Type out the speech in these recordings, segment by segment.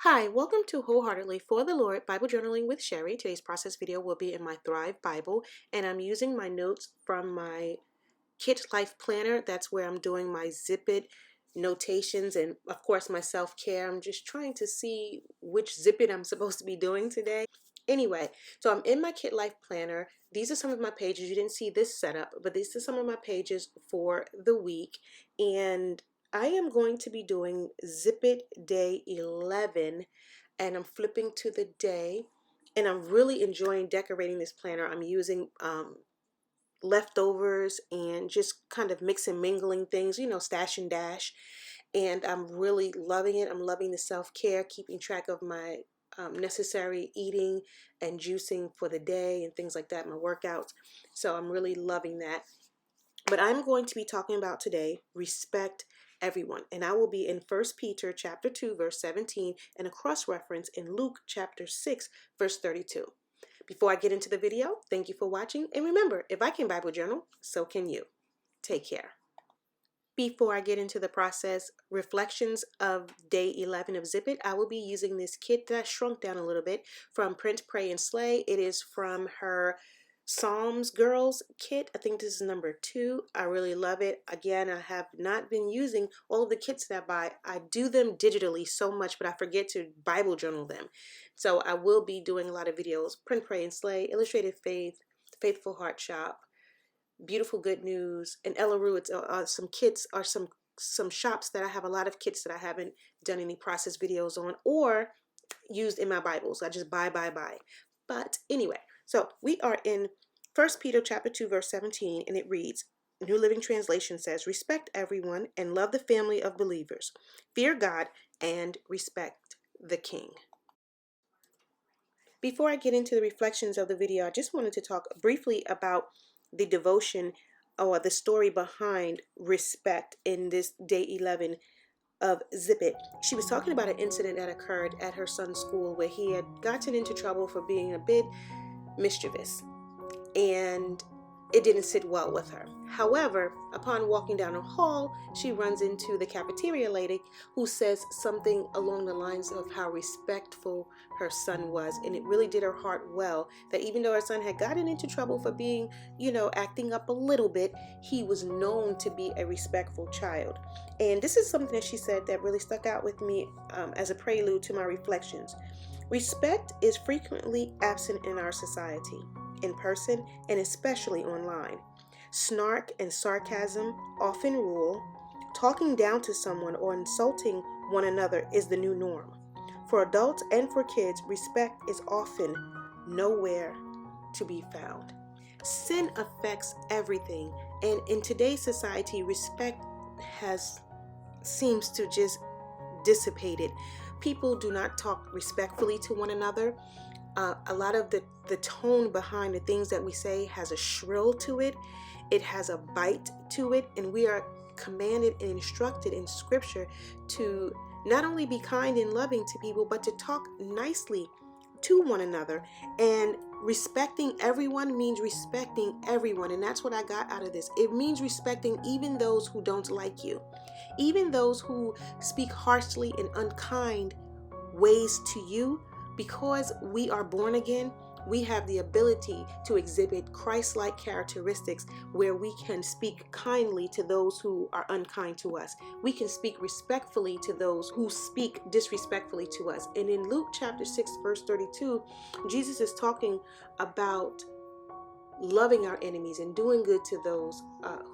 Hi, welcome to Wholeheartedly for the Lord Bible Journaling with Sherry. Today's process video will be in my Thrive Bible, and I'm using my notes from my Kit Life Planner. That's where I'm doing my Zip It notations and, of course, my self-care. I'm just trying to see which Zip It I'm supposed to be doing today. Anyway, so I'm in my Kit Life Planner. These are some of my pages. You didn't see this setup, but these are some of my pages for the week. And I am going to be doing Zip It Day 11, and I'm flipping to the day, and I'm really enjoying decorating this planner. I'm using leftovers and just kind of mix and mingling things, stash and dash. And I'm really loving it. I'm loving the self-care, keeping track of my necessary eating and juicing for the day and things like that, my workouts. So I'm really loving that. But I'm going to be talking about today, respect everyone. And I will be in 1 Peter chapter 2, verse 17, and a cross-reference in Luke chapter 6, verse 32. Before I get into the video, thank you for watching. And remember, if I can Bible journal, so can you. Take care. Before I get into the process, reflections of day 11 of Zip It, I will be using this kit that I shrunk down a little bit from Print, Pray, and Slay. It is from her Psalms Girls kit. I think this is number 2. I really love it. Again, I have not been using all of the kits that I buy. I do them digitally so much, but I forget to Bible journal them. So I will be doing a lot of videos. Print, Pray, and Slay, Illustrated Faith, Faithful Heart Shop, Beautiful Good News, and Ellaroo. It's some kits or some shops that I have a lot of kits that I haven't done any process videos on or used in my Bibles. I just buy. But anyway, so we are in 1 Peter chapter 2, verse 17, and it reads, New Living Translation says, respect everyone and love the family of believers. Fear God and respect the King. Before I get into the reflections of the video, I just wanted to talk briefly about the devotion or the story behind respect in this day 11 of Zip It. She was talking about an incident that occurred at her son's school where he had gotten into trouble for being a bit mischievous, and it didn't sit well with her. However, upon walking down the hall, she runs into the cafeteria lady who says something along the lines of how respectful her son was. And it really did her heart well that even though her son had gotten into trouble for being, acting up a little bit, he was known to be a respectful child. And this is something that she said that really stuck out with me as a prelude to my reflections. Respect is frequently absent in our society, in person, and especially online. Snark and sarcasm often rule. Talking down to someone or insulting one another is the new norm. For adults and for kids, respect is often nowhere to be found. Sin affects everything, and in today's society, respect seems to just dissipated. People do not talk respectfully to one another. A lot of the tone behind the things that we say has a shrill to it. It has a bite to it, and we are commanded and instructed in Scripture to not only be kind and loving to people, but to talk nicely to one another. And respecting everyone means respecting everyone, and that's what I got out of this. It means respecting even those who don't like you, even those who speak harshly and unkind ways to you. Because we are born again, we have the ability to exhibit Christ-like characteristics where we can speak kindly to those who are unkind to us. We can speak respectfully to those who speak disrespectfully to us. And in Luke chapter 6, verse 32, Jesus is talking about loving our enemies and doing good to those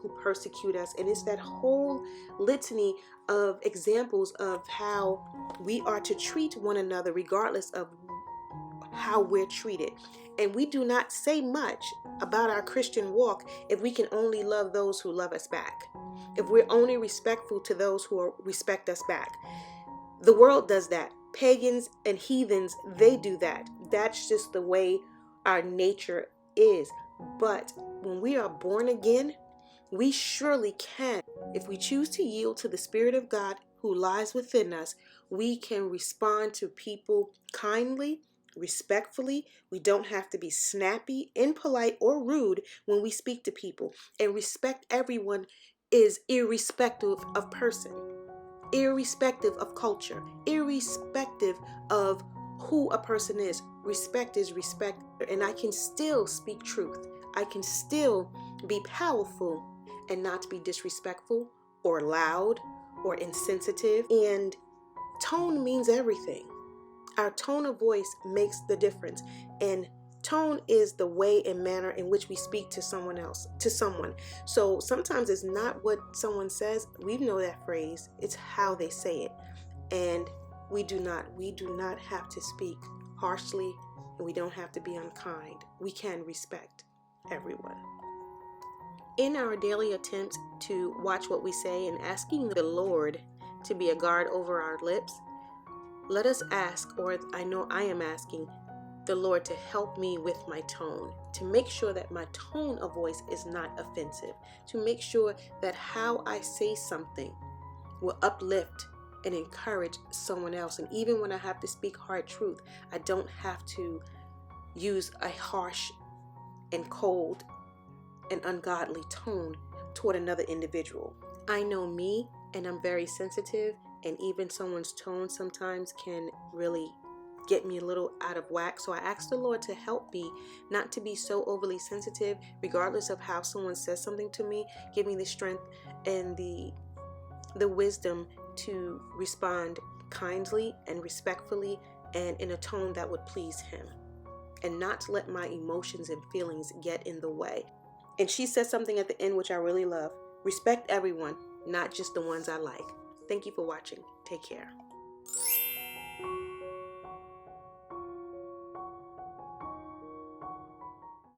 who persecute us. And it's that whole litany of examples of how we are to treat one another regardless of how we're treated. And we do not say much about our Christian walk if we can only love those who love us back, if we're only respectful to those who respect us back. The world does that. Pagans and heathens, they do that. That's just the way our nature is. But when we are born again, we surely can. If we choose to yield to the Spirit of God who lies within us, we can respond to people kindly, respectfully. We don't have to be snappy, impolite, or rude when we speak to people. And respect everyone is irrespective of person. irrespective of culture, irrespective of who a person is. Respect is respect, and I can still speak truth. I can still be powerful and not be disrespectful or loud or insensitive. And tone means everything. Our tone of voice makes the difference. And tone is the way and manner in which we speak to someone else, to someone. So sometimes it's not what someone says. We know that phrase. It's how they say it. And we do not have to speak harshly, and we don't have to be unkind. We can respect everyone. In our daily attempts to watch what we say and asking the Lord to be a guard over our lips, let us ask, or I know I am asking, the Lord to help me with my tone, to make sure that my tone of voice is not offensive, to make sure that how I say something will uplift and encourage someone else. And even when I have to speak hard truth, I don't have to use a harsh and cold and ungodly tone toward another individual. I know me, and I'm very sensitive, and even someone's tone sometimes can really get me a little out of whack. So I ask the Lord to help me not to be so overly sensitive, regardless of how someone says something to me. Give me the strength and the wisdom to respond kindly and respectfully and in a tone that would please Him, and not to let my emotions and feelings get in the way. And she said something at the end which I really love: respect everyone, not just the ones I like. Thank you for watching. Take care.